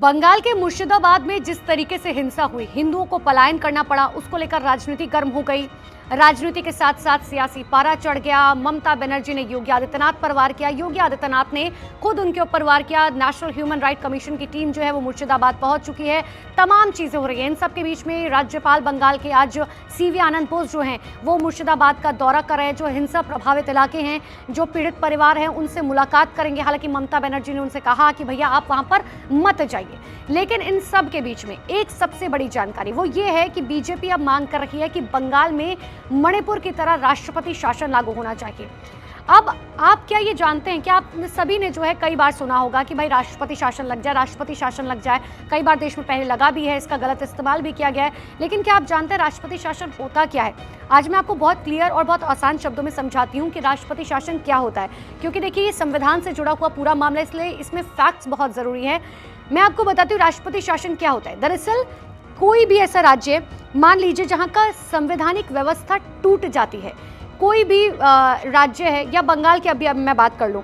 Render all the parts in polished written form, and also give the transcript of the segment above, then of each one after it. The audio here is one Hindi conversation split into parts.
बंगाल के मुर्शिदाबाद में जिस तरीके से हिंसा हुई, हिंदुओं को पलायन करना पड़ा, उसको लेकर राजनीति गर्म हो गई। राजनीति के साथ साथ सियासी पारा चढ़ गया। ममता बनर्जी ने योगी आदित्यनाथ पर वार किया, योगी आदित्यनाथ ने खुद उनके ऊपर वार किया। नेशनल ह्यूमन राइट कमीशन की टीम जो है वो मुर्शिदाबाद पहुंच चुकी है। तमाम चीजें हो रही हैं। इन सब के बीच में राज्यपाल बंगाल के आज सीवी आनंद बोस जो हैं वो मुर्शिदाबाद का दौरा कर रहे हैं। जो हिंसा प्रभावित इलाके हैं, जो पीड़ित परिवार हैं, उनसे मुलाकात करेंगे। हालांकि ममता बनर्जी ने उनसे कहा कि भैया आप वहां पर मत जाइए। लेकिन इन सब के बीच में एक सबसे बड़ी जानकारी वो ये है कि बीजेपी अब मांग कर रही है कि बंगाल में मणिपुर की तरह राष्ट्रपति शासन लागू होना चाहिए। अब आप क्या ये जानते हैं कि आप सभी ने जो है कई बार सुना होगा कि भाई राष्ट्रपति शासन लग जाए, राष्ट्रपति शासन लग जाए। कई बार देश में पहले लगा भी है, इसका गलत इस्तेमाल भी किया गया है। लेकिन क्या आप जानते हैं राष्ट्रपति शासन होता क्या है? आज मैं आपको बहुत क्लियर और बहुत आसान शब्दों में समझाती हूँ कि राष्ट्रपति शासन क्या होता है। क्योंकि देखिए ये संविधान से जुड़ा हुआ पूरा मामला, इसलिए इसमें फैक्ट्स बहुत जरूरी है। मैं आपको बताती हूँ राष्ट्रपति शासन क्या होता है। दरअसल कोई भी ऐसा राज्य मान लीजिए जहां का संवैधानिक व्यवस्था टूट जाती है, कोई भी राज्य है, या बंगाल की अभी अब मैं बात कर लूं,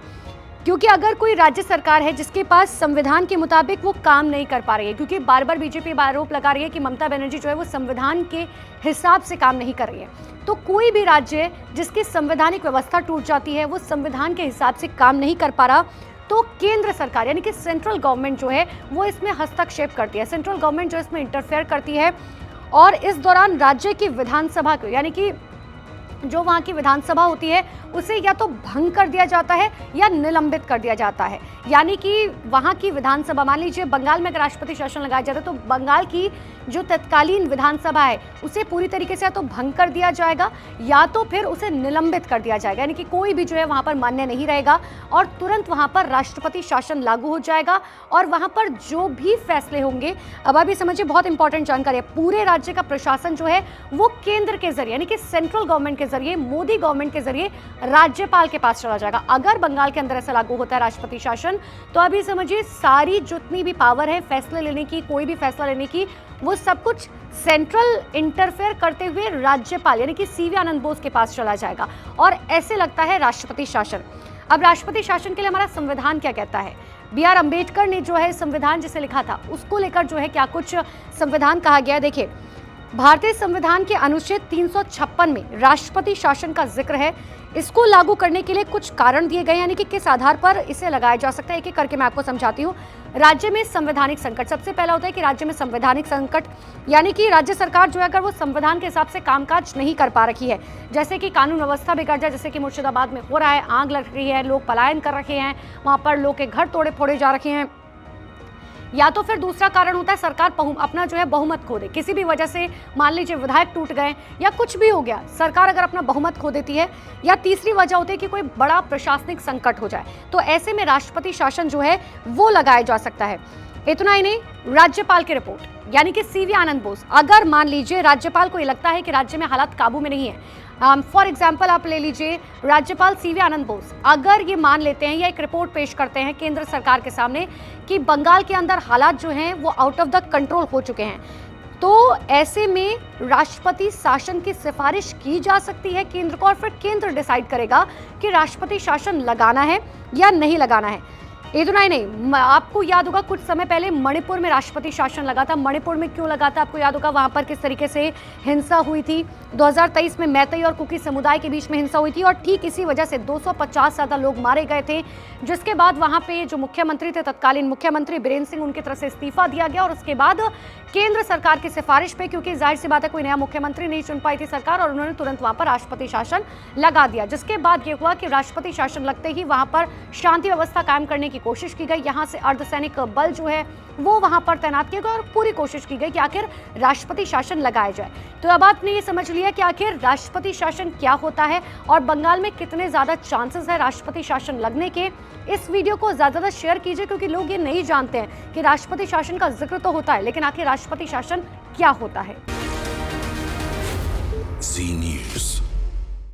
क्योंकि अगर कोई राज्य सरकार है जिसके पास संविधान के मुताबिक वो काम नहीं कर पा रही है, क्योंकि बार बार बीजेपी आरोप लगा रही है कि ममता बनर्जी जो है वो संविधान के हिसाब से काम नहीं कर रही है, तो कोई भी राज्य जिसकी संवैधानिक व्यवस्था टूट जाती है, वो संविधान के हिसाब से काम नहीं कर पा रहा, तो केंद्र सरकार यानी कि सेंट्रल गवर्नमेंट जो है वो इसमें हस्तक्षेप करती है। सेंट्रल गवर्नमेंट जो इसमें इंटरफेयर करती है और इस दौरान राज्य की विधानसभा को यानी कि जो वहाँ की विधानसभा होती है उसे या तो भंग कर दिया जाता है या निलंबित कर दिया जाता है। यानी कि वहाँ की विधानसभा, मान लीजिए बंगाल में अगर राष्ट्रपति शासन लगाया जाता है तो बंगाल की जो तत्कालीन विधानसभा है उसे पूरी तरीके से या तो भंग कर दिया जाएगा या तो फिर उसे निलंबित कर दिया जाएगा। यानी कि कोई भी जो है वहाँ पर मान्य नहीं रहेगा और तुरंत वहाँ पर राष्ट्रपति शासन लागू हो जाएगा और वहाँ पर जो भी फैसले होंगे, अब आप ये समझिए बहुत इंपॉर्टेंट जानकारी है, पूरे राज्य का प्रशासन जो है वो केंद्र के जरिए यानी कि सेंट्रल गवर्नमेंट के जरिए, मोदी गवर्नमेंट के जरिए राज्यपाल के पास चला जाएगा। अगर बंगाल के अंदर ऐसा लागू होता है राष्ट्रपति शासन, तो अभी समझिए सारी जितनी भी पावर है फैसले लेने की, कोई भी फैसला लेने की, वो सब कुछ सेंट्रल इंटरफेयर करते हुए राज्यपाल यानी कि सीवी आनंद बोस के पास चला जाएगा और ऐसे लगता है राष्ट्रपति शासन। अब राष्ट्रपति शासन के लिए हमारा संविधान क्या कहता है? बी.आर. अंबेडकर ने जो है संविधान जिसे लिखा था उसको लेकर जो है क्या कुछ संविधान कहा गया है। देखिए, भारतीय संविधान के अनुच्छेद 356 में राष्ट्रपति शासन का जिक्र है। इसको लागू करने के लिए कुछ कारण दिए गए, यानी कि किस आधार पर इसे लगाया जा सकता है, एक एक करके मैं आपको समझाती हूँ। राज्य में संवैधानिक संकट, सबसे पहला होता है कि राज्य में संवैधानिक संकट यानी कि राज्य सरकार जो है अगर वो संविधान के हिसाब से कामकाज नहीं कर पा रही है, जैसे कि कानून व्यवस्था बिगड़ जाए, जैसे कि मुर्शिदाबाद में हो रहा है, आग लग रही है, लोग पलायन कर रहे हैं, वहां पर लोग के घर तोड़े फोड़े जा रहे हैं, या तो फिर दूसरा कारण होता है सरकार अपना जो है बहुमत खो दे, किसी भी वजह से मान लीजिए विधायक टूट गए या कुछ भी हो गया, सरकार अगर अपना बहुमत खो देती है, या तीसरी वजह होती है कि कोई बड़ा प्रशासनिक संकट हो जाए, तो ऐसे में राष्ट्रपति शासन जो है वो लगाया जा सकता है। इतना ही नहीं, राज्यपाल की रिपोर्ट यानी कि सीवी आनंद बोस, अगर मान लीजिए राज्यपाल को ये लगता है कि राज्य में हालात काबू में नहीं है, फॉर एग्जाम्पल आप ले लीजिए राज्यपाल सीवी आनंद बोस, अगर ये मान लेते हैं या एक रिपोर्ट पेश करते हैं केंद्र सरकार के सामने कि बंगाल के अंदर हालात जो हैं वो आउट ऑफ द कंट्रोल हो चुके हैं, तो ऐसे में राष्ट्रपति शासन की सिफारिश की जा सकती है केंद्र को और फिर केंद्र डिसाइड करेगा कि राष्ट्रपति शासन लगाना है या नहीं लगाना है। इतना ही नहीं, आपको याद होगा कुछ समय पहले मणिपुर में राष्ट्रपति शासन लगा था। मणिपुर में क्यों लगा था आपको याद होगा, वहां पर किस तरीके से हिंसा हुई थी। 2023 में मैतेई और कुकी समुदाय के बीच में हिंसा हुई थी और ठीक इसी वजह से 250 ज्यादा लोग मारे गए थे, जिसके बाद वहां पे जो मुख्यमंत्री थे, तत्कालीन मुख्यमंत्री बीरेंद्र सिंह, उनकी तरफ से इस्तीफा दिया गया और उसके बाद केंद्र सरकार की सिफारिश पे, क्योंकि जाहिर सी बात है कोई नया मुख्यमंत्री नहीं चुन पाई थी सरकार, और उन्होंने तुरंत वहां पर राष्ट्रपति शासन लगा दिया, जिसके बाद ये हुआ कि राष्ट्रपति शासन लगते ही वहां पर शांति व्यवस्था कायम करने की कोशिश की गई। यहाँ से अर्धसैनिक बल जो है वो वहां पर तैनात किया गया और पूरी कोशिश की गई कि आखिर राष्ट्रपति शासन लगाया जाए। तो अब आपने ये समझ लिया कि आखिर राष्ट्रपति शासन क्या होता है और बंगाल में कितने ज्यादा चांसेस है राष्ट्रपति शासन लगने के। इस वीडियो को ज्यादा शेयर कीजिए, क्योंकि लोग ये नहीं जानते हैं कि राष्ट्रपति शासन का जिक्र तो होता है, लेकिन आखिर राष्ट्रपति शासन क्या होता है। जी न्यूज़।